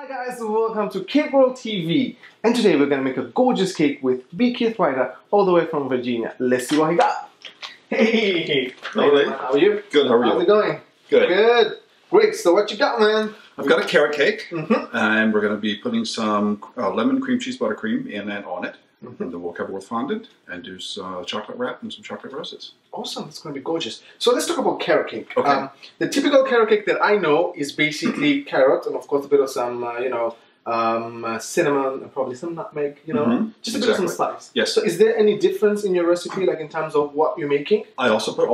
Hi guys, welcome to Cake World TV, and today we're going to make a gorgeous cake with Keith Ryder all the way from Virginia. Let's see what he got. Hey! Hey, man. How are you? Good, how are you? How's it going? Good. Good. Great, so what you got, man? I've got a carrot cake, and we're going to be putting some lemon cream cheese buttercream in and on it. And then we'll cover with fondant and do some chocolate wrap and some chocolate roses. Awesome, it's going to be gorgeous. So let's talk about carrot cake. Okay. The typical carrot cake that I know is basically carrot and of course a bit of some, cinnamon and probably some nutmeg, just a bit of some spice. Yes. So is there any difference in your recipe, like in terms of what you're making? I also put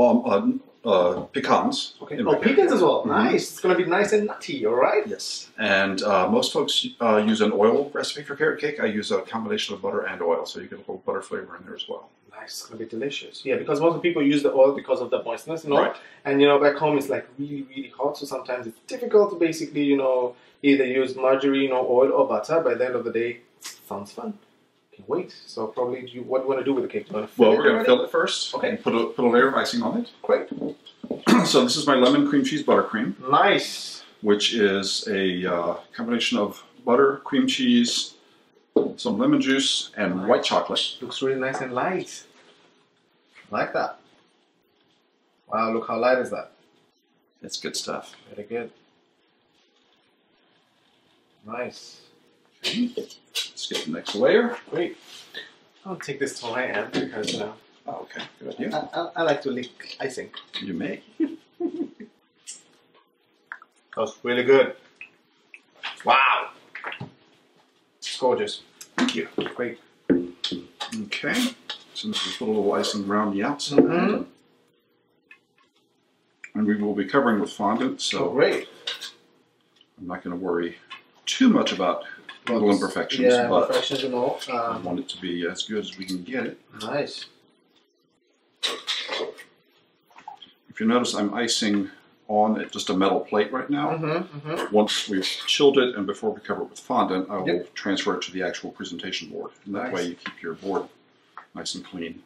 pecans. Okay. Oh, pecans as well. Nice. It's going to be nice and nutty, all right? Yes. And most folks use an oil recipe for carrot cake. I use a combination of butter and oil, so you get a little butter flavor in there as well. Nice. It's going to be delicious. Yeah, because most people use the oil because of the moistness, Right. And, back home it's like really, really hot, so sometimes it's difficult to basically, either use margarine or oil or butter. By the end of the day, sounds fun. Can't wait. So probably, what do you want to do with the cake? Well, we're going to fill it first. Okay. And put a layer of icing on it. Great. So this is my lemon cream cheese buttercream. Nice. Which is a combination of butter, cream cheese, some lemon juice, and white chocolate. Looks really nice and light. Like that. Wow, look how light is that. It's good stuff. Very good. Nice. Okay. Let's get the next layer. Great. I'll take this to my end because, Oh, okay, good idea. I like to lick icing. You may. That's really good. Wow. It's gorgeous. Thank you. Great. Okay. So just put a little icing around the outside. And we will be covering with fondant, so great. I'm not going to worry too much about little imperfections, but imperfections and all. I want it to be as good as we can get it. Nice. If you notice, I'm icing on just a metal plate right now. Once we've chilled it and before we cover it with fondant, I will transfer it to the actual presentation board. And that way you keep your board nice and clean.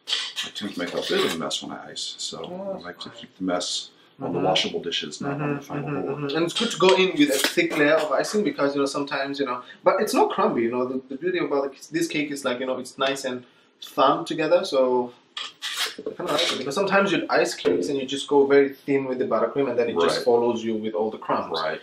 I tend to make a bit of a mess when I ice, so I like to keep the mess on the washable dishes, not on the final board. And it's good to go in with a thick layer of icing because, sometimes, but it's not crumbly, the beauty about this cake is like, it's nice and firm together, so I kind of like it because sometimes you'd ice cakes and you just go very thin with the buttercream and then it just follows you with all the crumbs. Right.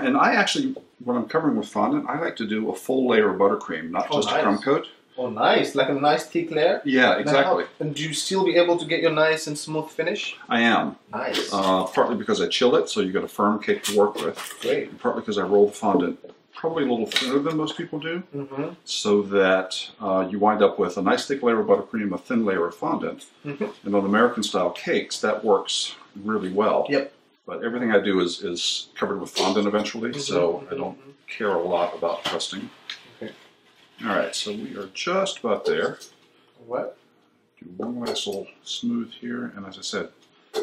And I actually, when I'm covering with fondant, I like to do a full layer of buttercream, not just a crumb coat. Oh, nice. Like a nice thick layer? Yeah, exactly. And do you still be able to get your nice and smooth finish? I am. Nice. Partly because I chill it, so you get a firm cake to work with. Great. And partly because I roll the fondant probably a little thinner than most people do, so that you wind up with a nice thick layer of buttercream, a thin layer of fondant. And on American-style cakes, that works really well. Yep. But everything I do is covered with fondant eventually, so I don't care a lot about crusting. All right, so we are just about there. What? Do one last little smooth here, and as I said,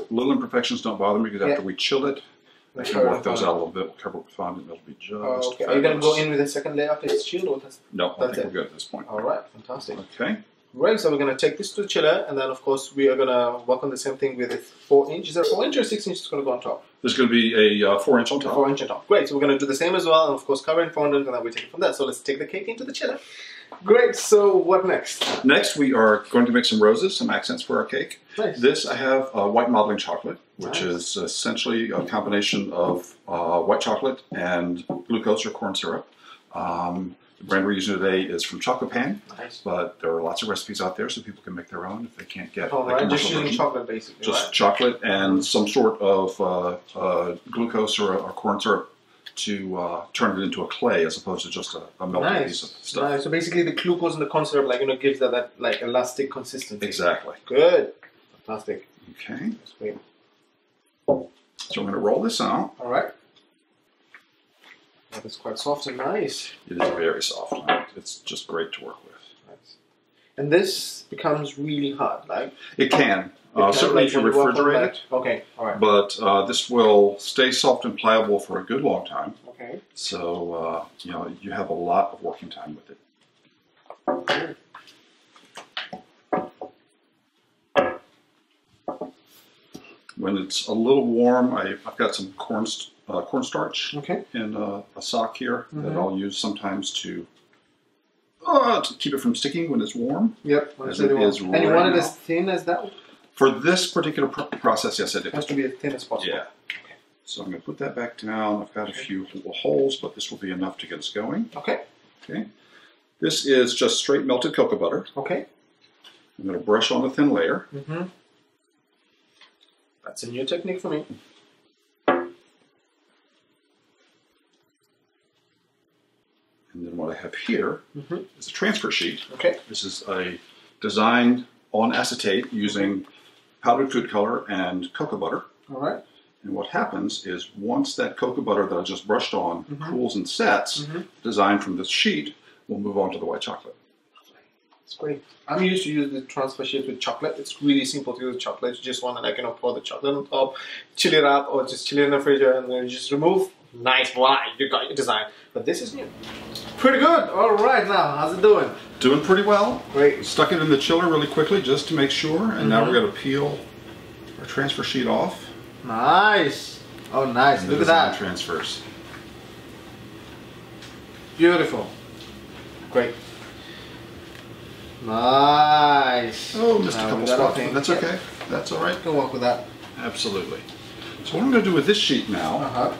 little imperfections don't bother me because after we chill it, I can work those out a little bit. We'll cover it with fondant, it'll be just okay. Are you going to go in with a second layer after it's chilled? Or no, I think we're good at this point. All right, fantastic. Okay. Right, so we're going to take this to the chiller, and then of course we are going to work on the same thing with a 4-inch. Is there a 4-inch or 6 inch that's going to go on top? There's going to be a 4-inch on top. 4-inch on top. Great, so we're going to do the same as well, and of course cover in fondant, and then we take it from there. So let's take the cake into the chiller. Great, so what next? Next we are going to make some roses, some accents for our cake. Nice. This I have white modeling chocolate, which is essentially a combination of white chocolate and glucose or corn syrup. The brand we're using today is from Choco-pan, but there are lots of recipes out there so people can make their own if they can't get the commercial just using version. chocolate basically, Just chocolate and some sort of glucose or corn syrup to turn it into a clay as opposed to just a melted piece of stuff. Nice. So basically the glucose and the corn syrup gives that like elastic consistency. Exactly. Good. Fantastic. Okay. That's great. So I'm going to roll this out. All right. That is quite soft and nice. It is very soft. It's just great to work with. Nice. And this becomes really hard, like? It can. Certainly if you refrigerate it. Okay, all right. But this will stay soft and pliable for a good long time. Okay. So, you have a lot of working time with it. Okay. When it's a little warm, I've got some cornstarch Okay. in a sock here that I'll use sometimes to keep it from sticking when it's warm. Yep. As it is and you right want it now. as thin as that? For this particular process, yes, I do. It has to be as thin as possible. Yeah. So I'm going to put that back down. I've got a few little holes, but this will be enough to get us going. Okay. Okay. This is just straight melted cocoa butter. Okay. I'm going to brush on a thin layer. That's a new technique for me. And then what I have here is a transfer sheet. Okay. This is a design on acetate using powdered food color and cocoa butter. All right. And what happens is once that cocoa butter that I just brushed on cools and sets, design from this sheet will move on to the white chocolate. It's great. I'm used to use the transfer sheet with chocolate. It's really simple to use chocolate. You just want to pour the chocolate on top, chill it up, or just chill it in the fridge, and then you just remove. Nice, voila, you got your design. But this is new. Pretty good. All right, now how's it doing? Doing pretty well. Great. Stuck it in the chiller really quickly just to make sure, and now we're going to peel our transfer sheet off. Nice. Oh, nice. And Look the at that. design transfers. Beautiful. Great. Nice. Oh, missed a Now couple we got our spots. thing. That's okay. That's all right. Can work with that. Absolutely. So what I'm going to do with this sheet now Uh-huh.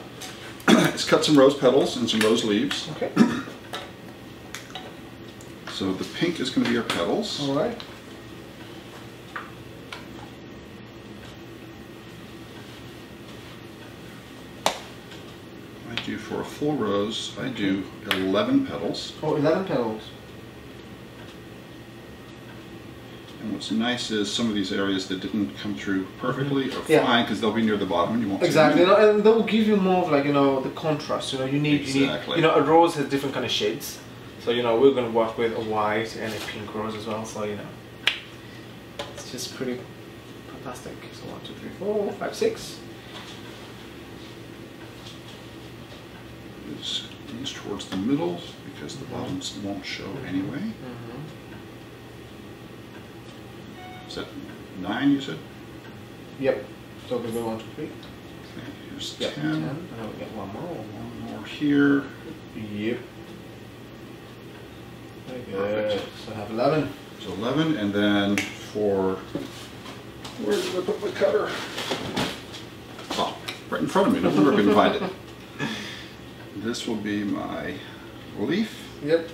is cut some rose petals and some rose leaves. Okay. So the pink is going to be our petals. All right. I do for a full rose, I do 11 petals. Oh, 11 petals. And what's nice is some of these areas that didn't come through perfectly are Yeah. fine because they'll be near the bottom and you won't Exactly, see them. and that will give you more of the contrast. You need, Exactly. a rose has different kind of shades. So we're going to work with a white and a pink rose as well. So it's just pretty fantastic. So 1, 2, 3, 4, 5, 6. These towards the middle because the bottoms won't show anyway. Is that 9 you said? Yep. So we go 1, 2, 3. Okay, here's Yep. 10. 10. And then we get one more. One more here. Yep. Very good. So I have 11. So 11, and then for where did I put my cutter? Oh, right in front of me. No wonder I couldn't find it. This will be my leaf. Yep.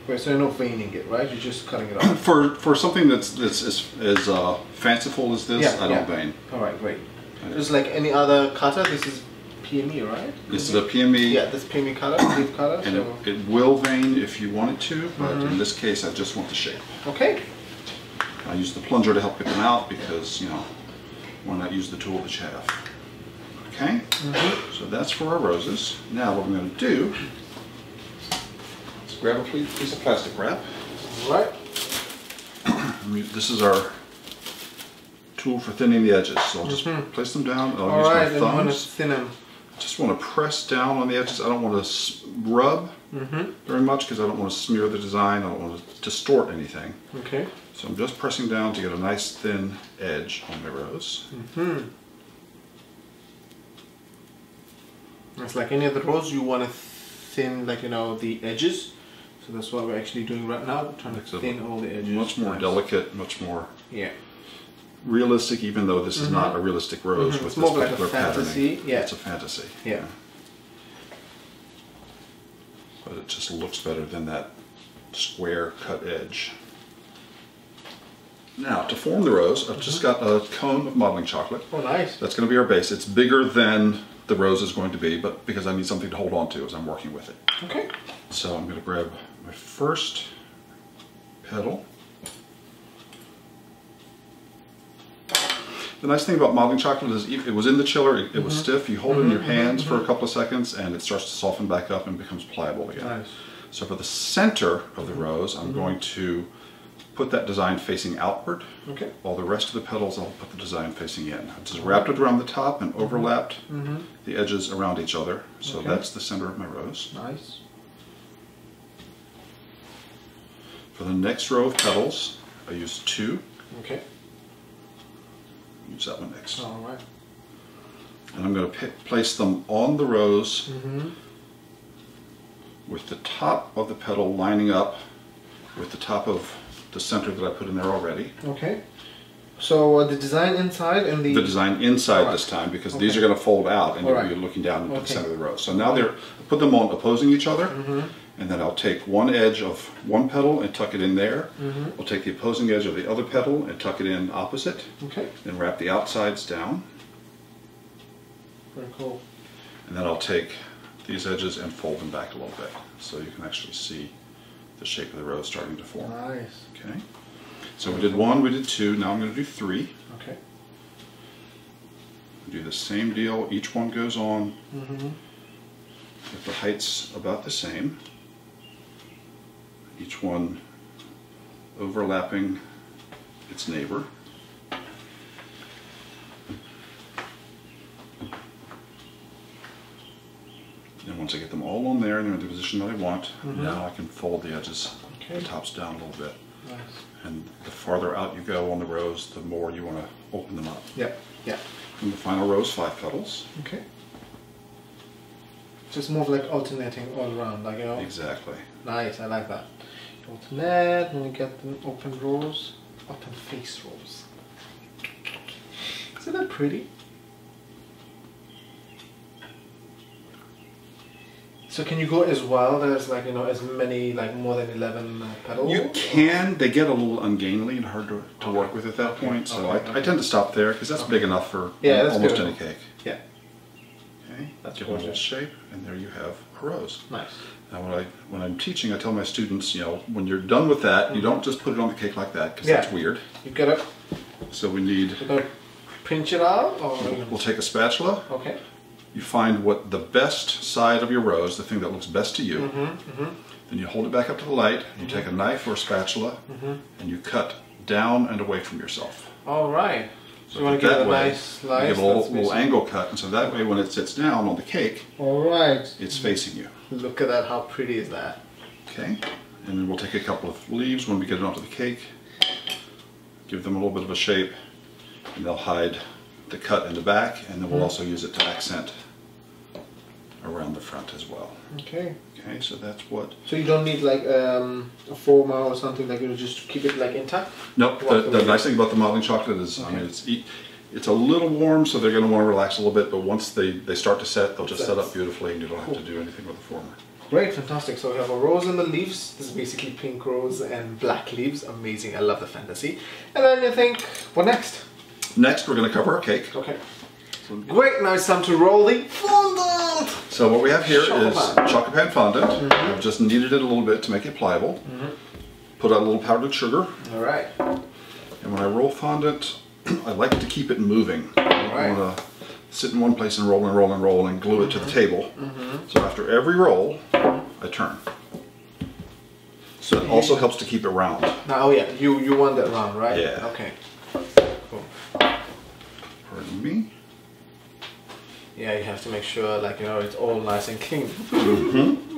Wait, so you're not veining it, right? You're just cutting it off. For something that's as fanciful as this, Yeah, I don't vein. All right, great. Just like any other cutter, this is PME, right? This is a PME. Yeah, this PME cutter, leaf cutter. And So. it will vein if you want it to, but in this case, I just want the shape. Okay. I use the plunger to help get them out because, why not use the tool that you have? Okay, so that's for our roses. Now what I'm going to do is grab a piece of plastic wrap. All right. This is our tool for thinning the edges. So I'll just place them down. I'll All use right, my and you want to thumbs. thin them. Just want to press down on the edges. I don't want to rub very much because I don't want to smear the design. I don't want to distort anything. Okay. So I'm just pressing down to get a nice thin edge on my rose. It's like any other rose, you want to thin, the edges. So that's what we're actually doing right now. We're trying to thin all the edges. Much more delicate, much more realistic, even though this is not a realistic rose with It's this more like a particular fantasy. patterning. Yeah. It's a fantasy. Yeah. But it just looks better than that square cut edge. Now, to form the rose, I've just got a cone of modeling chocolate. Oh, nice. That's going to be our base. It's bigger than the rose is going to be, but because I need something to hold on to as I'm working with it. Okay. So I'm going to grab my first petal. The nice thing about modeling chocolate is it was in the chiller, it was stiff. You hold it in your hands for a couple of seconds and it starts to soften back up and becomes pliable again. Nice. So for the center of the rose, I'm going to put that design facing outward. Okay. While the rest of the petals, I'll put the design facing in. I've just wrapped it around the top and overlapped the edges around each other. So that's the center of my rose. Nice. For the next row of petals, I use 2. Okay. Use that one next. All right. And I'm going to place them on the rose with the top of the petal lining up with the top of the center that I put in there already. Okay. So the design inside and the design inside this time, because these are going to fold out and you'll be looking down into the center of the rose. So now put them on opposing each other, and then I'll take one edge of one petal and tuck it in there. I'll take the opposing edge of the other petal and tuck it in opposite. Okay. And wrap the outsides down. Very cool. And then I'll take these edges and fold them back a little bit, so you can actually see the shape of the rose starting to form. Nice. Okay. So we did 1, we did 2, now I'm going to do 3. Okay. Do the same deal, each one goes on with the heights about the same. Each one overlapping its neighbor. And once I get them all on there and they're in the position that I want, now I can fold the edges, the tops down a little bit. Nice. And the farther out you go on the rose, the more you want to open them up. Yep. Yeah. And the final rose, 5 petals. Okay. Just more like alternating all around, like, you know. Exactly. Nice, I like that. Alternate, and you get an open rose, open face rose. Isn't that pretty? So can you go as well? There's like, you know, as many, like more than 11 petals? You can. They get a little ungainly and hard to work with at that point. So I tend to stop there because that's big enough for almost any cake. Yeah. Okay. That's give it a little shape, and there you have a rose. Nice. Now when I'm teaching, I tell my students, you know, when you're done with that, you don't just put it on the cake like that because that's weird. You gotta. So we need. You gotta pinch it out, or we'll take a spatula. Okay. You find what the best side of your rose, the thing that looks best to you. Then you hold it back up to the light. You take a knife or a spatula, and you cut down and away from yourself. All right. So you want to give it a nice slice. Give it a little angle cut, and so that way, when it sits down on the cake, it's facing you. Look at that! How pretty is that? Okay. And then we'll take a couple of leaves when we get it onto the cake. Give them a little bit of a shape, and they'll hide the cut in the back, and then we'll also use it to accent around the front as well. Okay. Okay, so that's what. So you don't need like a forma or something, like you just keep it like intact? Nope. The nice thing about the modeling chocolate is, I mean, it's a little warm, so they're going to want to relax a little bit. But once they start to set, they'll just set up beautifully, and you don't have to do anything with the former. Great, fantastic. So we have a rose in the leaves. This is basically pink rose and black leaves. Amazing. I love the fantasy. And then you think, what next? Next, we're going to cover our cake. Okay. Great, now it's time to roll the fondant! So what we have here is Choco-pan fondant. I've just kneaded it a little bit to make it pliable. Put out a little powdered sugar. Alright. And when I roll fondant, I like to keep it moving. I want to sit in one place and roll and roll and roll and glue it to the table. So after every roll, I turn. So it also helps to keep it round. Oh yeah, you want that round, right? Yeah. Okay. Cool. Pardon me. Yeah, you have to make sure, like, you know, it's all nice and clean. And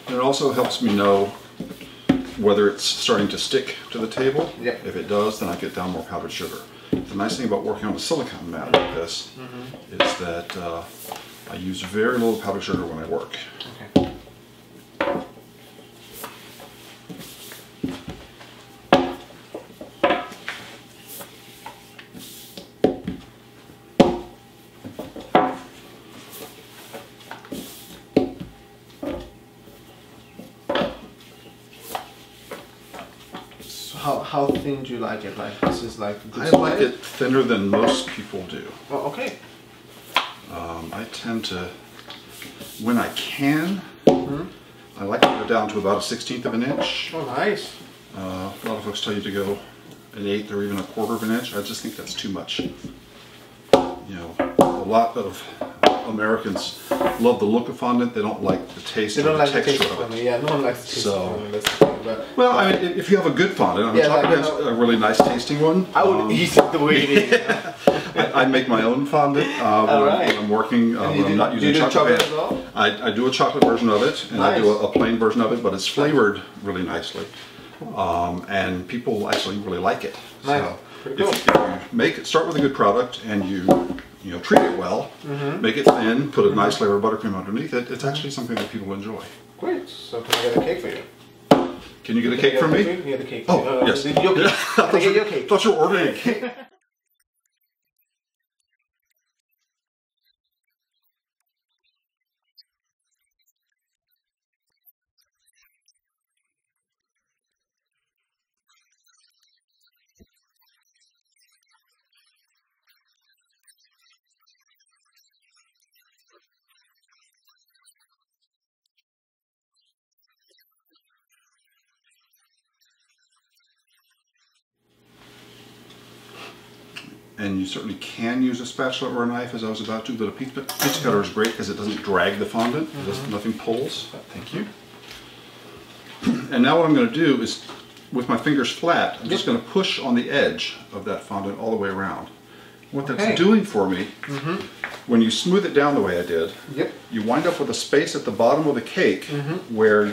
it also helps me know whether it's starting to stick to the table. Yep. If it does, then I get down more powdered sugar. The nice thing about working on a silicone mat like this is that I use very little powdered sugar when I work. Okay. How thin do you like it? Like, this is like good I like it thinner than most people do. Oh, okay. I tend to, when I can, I like to go down to about a 1/16 of an inch. Oh, nice. A lot of folks tell you to go an 1/8 or even a 1/4 of an inch. I just think that's too much. You know, a lot of Americans love the look of fondant. They don't like the taste or the texture of it. Yeah, no one likes the taste of fondant. That's the thing, but well, I mean, if you have a good fondant, I mean, Choco-pan's a really nice tasting one. I would eat it the way it is. I make my own fondant when I'm working, when I'm not using Choco-pan. I do a chocolate version of it, and I do a plain version of it, but it's flavored really nicely. and people actually really like it. Nice. So Pretty cool. if you make it, start with a good product, and you treat it well, make it thin, put a nice layer of buttercream underneath it, it's actually something that people enjoy. Great. So can I get a cake for you? Can you get a cake from me? Yeah, the cake. Oh, yes. Your cake. Can I get your cake? I thought you were ordering a cake. And you certainly can use a spatula or a knife, as I was about to, but a pizza cutter is great because it doesn't drag the fondant. Nothing pulls. Thank you. And now what I'm going to do is, with my fingers flat, I'm just going to push on the edge of that fondant all the way around. What that's doing for me, when you smooth it down the way I did, you wind up with a space at the bottom of the cake where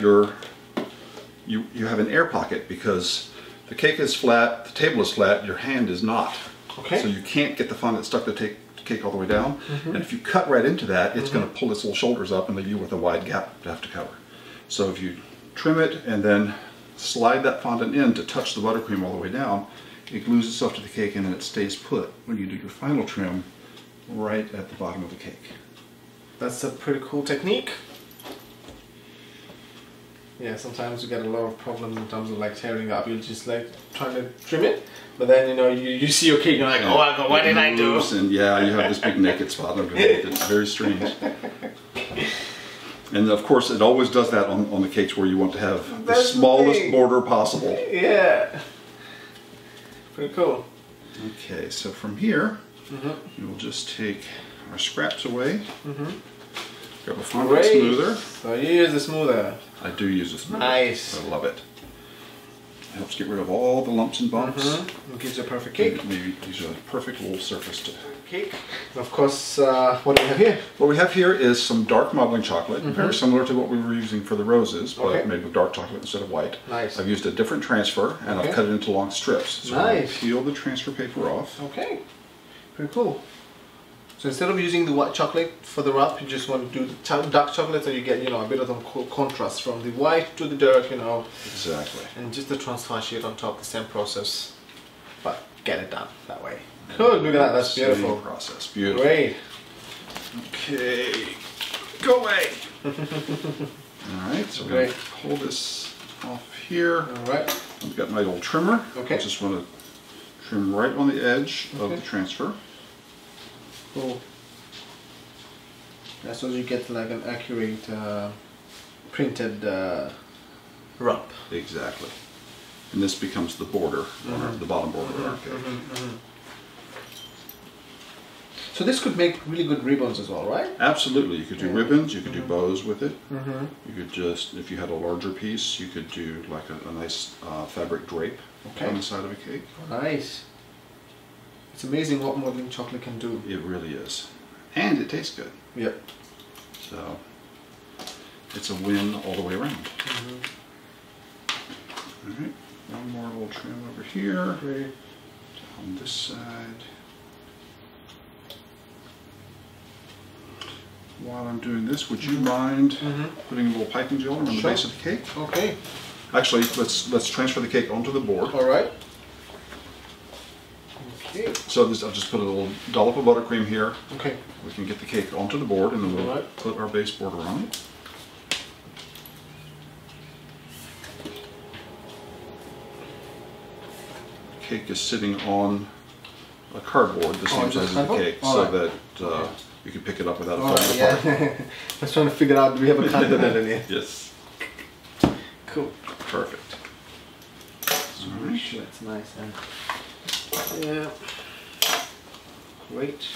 you have an air pocket, because the cake is flat, the table is flat, your hand is not. So you can't get the fondant stuck to take the cake all the way down. And if you cut right into that, it's going to pull its little shoulders up and leave you with a wide gap to have to cover. So if you trim it and then slide that fondant in to touch the buttercream all the way down, it glues itself to the cake and then it stays put when you do your final trim right at the bottom of the cake. That's a pretty cool technique. Yeah, sometimes you get a lot of problems in terms of like tearing up. You're just like trying to trim it, but then you see your cake, you're like, oh my god, what did I do? And yeah, you have this big naked spot underneath. It's very strange. And of course, it always does that on the cakes where you want to have the smallest border possible. Yeah. Pretty cool. Okay, so from here, we will just take our scraps away. Grab a fondant smoother. So you use the smoother. I do use a smoother. Nice. I love it. It helps get rid of all the lumps and bumps. It gives you a perfect cake. Maybe gives you a perfect little surface to cake. Of course, what do we have here? What we have here is some dark modeling chocolate, very similar to what we were using for the roses, but made with dark chocolate instead of white. Nice. I've used a different transfer, and I've cut it into long strips. So nice. I'll peel the transfer paper off. Okay. Pretty cool. So instead of using the white chocolate for the wrap, you just want to do the dark chocolate, so you get a bit of the contrast from the white to the dark, Exactly. And just the transfer sheet on top, the same process, but get it done that way. Cool. Look at that. That's beautiful. Same process. Beautiful. Great. Okay. Go away. All right. So we're going to pull this off here. All right. I've got my little trimmer. Okay. I just want to trim right on the edge of the transfer. Cool. That's so you get like an accurate printed wrap. Exactly. And this becomes the border, the bottom border of our cake. So this could make really good ribbons as well, right? Absolutely. You could do ribbons, you could do bows with it. You could just, if you had a larger piece, you could do like a nice fabric drape on the side of a cake. Nice. It's amazing what modeling chocolate can do. It really is. And it tastes good. Yep. So it's a win all the way around. Alright, one more little trim over here. On this side. While I'm doing this, would you mind putting a little piping gel around the base of the cake? Okay. Actually, let's transfer the cake onto the board. All right. Okay. So I'll just put a little dollop of buttercream here. Okay. We can get the cake onto the board, and then we'll put our base border on it. The cake is sitting on a cardboard the same size as the cake, so that you can pick it up without falling apart. I was trying to figure out, do we have a cardboard in here? Yes. Cool. Perfect. All right. That's nice. Yeah. Great.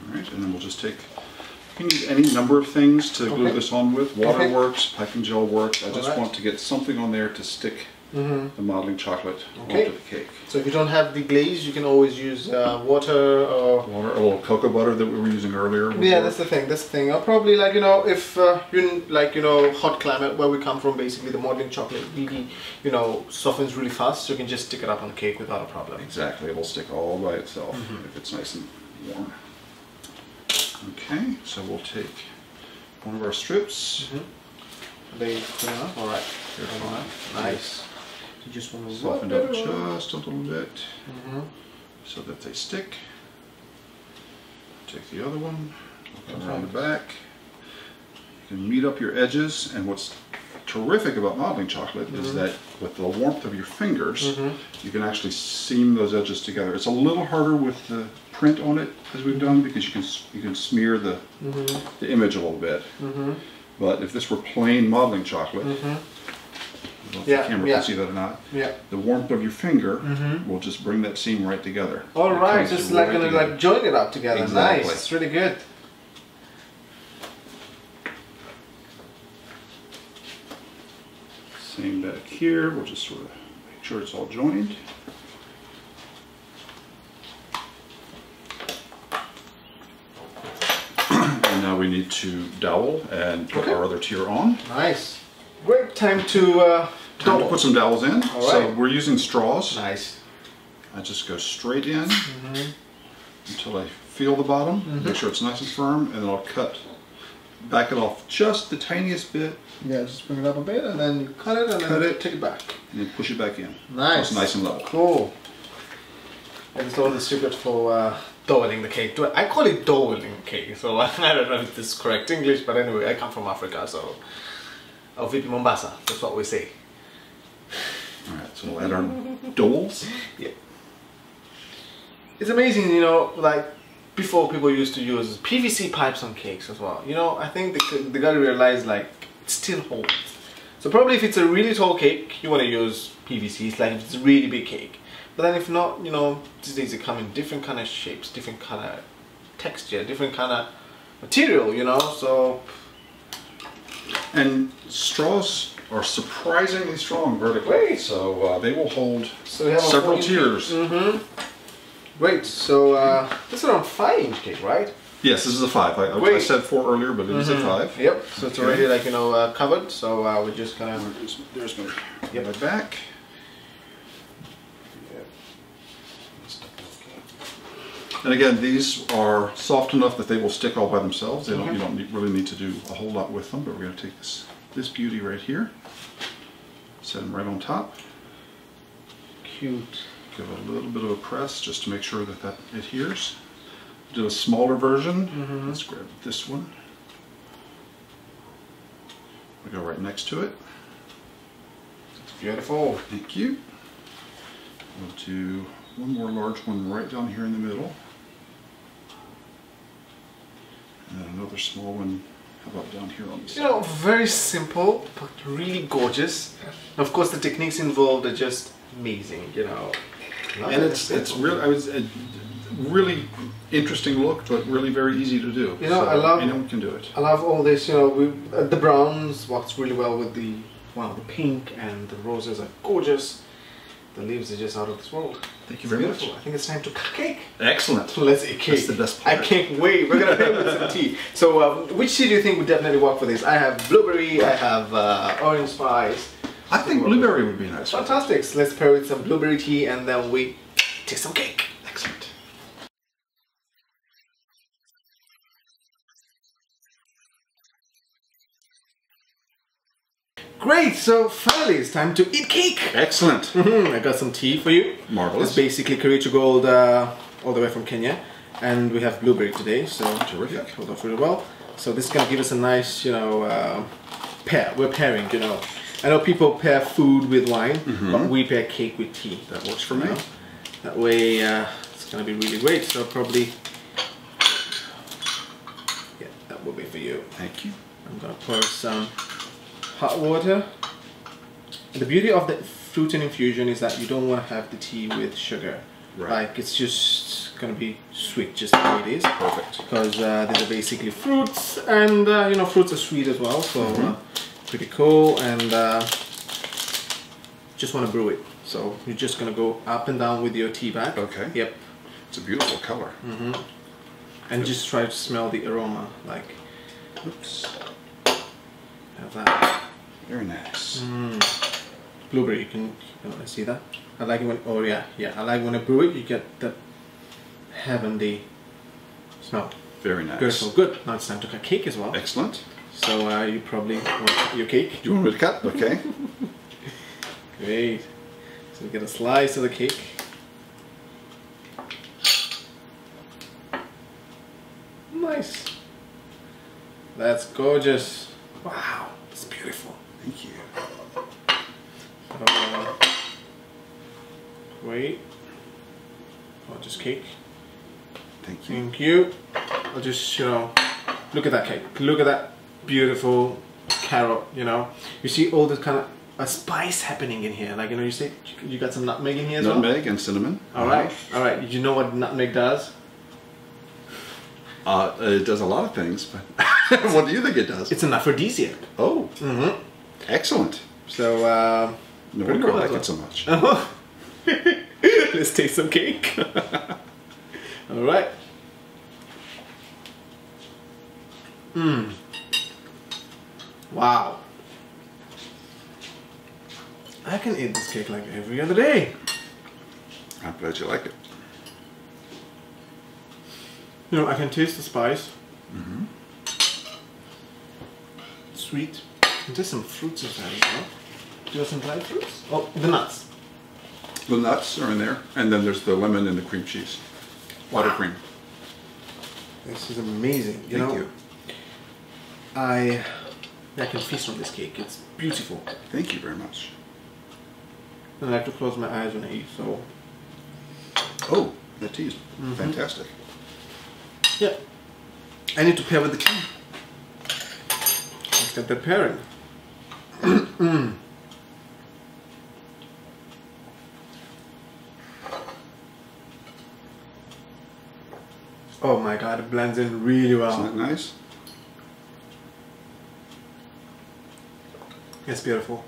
All right, and then we'll just take, you can use any number of things to glue this on with. Water works, piping gel works. I just want to get something on there to stick the modeling chocolate Okay. onto the cake. So if you don't have the glaze, you can always use water or... Water, a little cocoa butter that we were using earlier. Yeah, that's the thing. That's the thing. Or probably like, you know, if you're in like, you know, hot climate where we come from, basically the modeling chocolate really, you know, softens really fast. So you can just stick it up on the cake without a problem. Exactly. It'll stick all by itself if it's nice and warm. Okay, so we'll take one of our strips. They put it up? Alright. Nice. You just want to soften it up just a little bit so that they stick. Take the other one, come around the back. You can meet up your edges, and what's terrific about modeling chocolate is that with the warmth of your fingers, you can actually seam those edges together. It's a little harder with the print on it as we've done because you can smear the image a little bit. But if this were plain modeling chocolate, I don't know if the camera can see that or not. The warmth of your finger will just bring that seam right together. All right, just like gonna like join it up together. Exactly. Nice, it's really good. Same back here. We'll just sort of make sure it's all joined. And now we need to dowel and put our other tier on. Nice. Great time to put some dowels in. All So right. we're using straws. Nice. I just go straight in until I feel the bottom, make sure it's nice and firm, and then I'll back it off just the tiniest bit. Yeah, just bring it up a bit and then you cut it and then take it back. And then push it back in. Nice. So it's nice and level. Cool. And it's all the secret for doweling the cake. I call it doweling cake, so I don't know if this is correct English, but anyway, I come from Africa, so... Oh, Vipi Mombasa, that's what we say. Alright, so we'll add our dowels. Yeah. It's amazing, you know, like before people used to use PVC pipes on cakes as well. You know, I think they got to realize like it still holds. So probably if it's a really tall cake, you want to use PVC. It's like if it's a really big cake. But then if not, you know, these days they come in different kind of shapes, different kind of texture, different kind of material, you know, so... And straws are surprisingly strong vertically, so they will hold several tiers. Great, so this is around 5-inch cake, right? Yes, this is a 5. I said 4 earlier, but it is a 5. Yep, so it's already like, you know, covered, so we're just gonna... There's my back. And again, these are soft enough that they will stick all by themselves. They don't, you don't really need to do a whole lot with them, but we're going to take this beauty right here, set them right on top. Cute. Give it a little bit of a press just to make sure that that adheres. Do a smaller version. Let's grab this one. We go right next to it. It's beautiful. Thank you. We'll do one more large one right down here in the middle. And then another small one, how about down here on the side? You know, very simple, but really gorgeous. Of course, the techniques involved are just amazing, you know. And it's really, really interesting look, but really very easy to do. You know, so I love... anyone can do it. I love all this, you know, the browns works really well with the, wow, the pink and the roses are gorgeous. The leaves are just out of this world. Thank you very much. I think it's time to cut cake. Excellent. Let's eat cake. That's the best part. I can't wait. We're gonna pair with some tea. So, which tea do you think would definitely work for this? I have blueberry. I have orange spice. I think blueberry would be nice. Fantastic. So let's pair with some blueberry tea and then we take some cake. Excellent. Great, so finally it's time to eat cake! Excellent. I got some tea for you. Marvelous. It's basically curry to gold all the way from Kenya. And we have blueberry today, so terrific. Hold off really well. So this is going to give us a nice, you know, pair. We're pairing, you know. I know people pair food with wine, but we pair cake with tea. That works for me. That way it's going to be really great, so probably... Yeah, that will be for you. Thank you. I'm going to pour some hot water. And the beauty of the fruit and infusion is that you don't want to have the tea with sugar. Right. Like it's just gonna be sweet just the way it is. Perfect. Because these are basically fruits, and you know, fruits are sweet as well, so pretty cool. And just want to brew it. So you're just gonna go up and down with your tea bag. Okay. Yep. It's a beautiful color. Mm-hmm. And just try to smell the aroma, like. Oops. Have that. Very nice. Blueberry, you can see that. I like it when. Oh yeah, yeah. I like when I brew it. You get that heavenly smell. Very nice. Beautiful. Good. Now it's time to cut cake as well. Excellent. So you probably want your cake. Do you want me to cut? Okay. Great. So we get a slice of the cake. Nice. That's gorgeous. Wow, it's beautiful. Thank you. So, wait. Gorgeous cake. Thank you. Thank you. I'll just, look at that cake. Look at that beautiful carrot, You see all this kind of a spice happening in here. Like, you see, you got some nutmeg in here as well? Nutmeg and cinnamon. Alright, alright. You know what nutmeg does? It does a lot of things, but what do you think it does? It's an aphrodisiac. Oh. Mm-hmm. Excellent. So, no wonder I like it so much. Let's taste some cake. Alright. Wow. I can eat this cake like every other day. I'm glad you like it. I can taste the spice. Sweet. And there's some fruits inside as well. Do you have some dried fruits? Oh, the nuts. The nuts are in there, and then there's the lemon and the cream cheese. Buttercream. This is amazing. Thank you. I can feast on this cake. It's beautiful. Thank you very much. And I like to close my eyes when I eat, so. Oh, the tea is fantastic. Yeah. I need to pair with the tea. Let's get that pairing. Oh my god, it blends in really well. Isn't that nice? It's beautiful.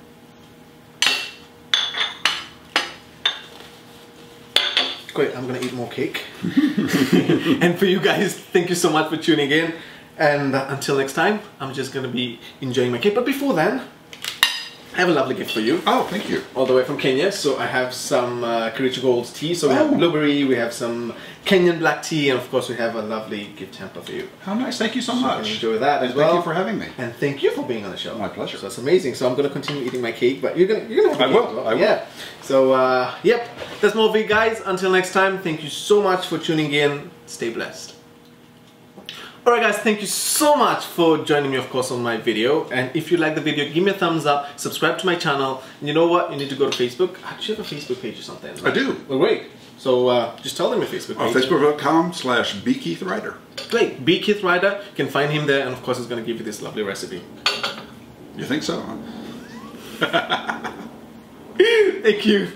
Great, I'm gonna eat more cake. And for you guys, thank you so much for tuning in. And until next time, I'm just gonna be enjoying my cake. But before then, I have a lovely gift for you. Oh, thank you. All the way from Kenya. So I have some Kericho Gold tea. So we have blueberry, we have some Kenyan black tea, and of course we have a lovely gift hamper for you. How nice. Thank you so You much. can enjoy that as And well. Thank you for having me. And thank you for being on the show. My pleasure. So it's amazing. So I'm going to continue eating my cake, but you're gonna have a I cake will. as well. I will. Yeah. So yep, that's more of it, guys. Until next time, thank you so much for tuning in. Stay blessed. Alright guys, thank you so much for joining me, of course, on my video. And if you like the video, give me a thumbs up, subscribe to my channel. And you know what? You need to go to Facebook. Do you have a Facebook page or something? I do. Well, great. So just tell them your Facebook page. Facebook.com/BKeithRyder. Great. Keith Ryder. You can find him there. And of course, he's going to give you this lovely recipe. You think so? Huh? Thank you.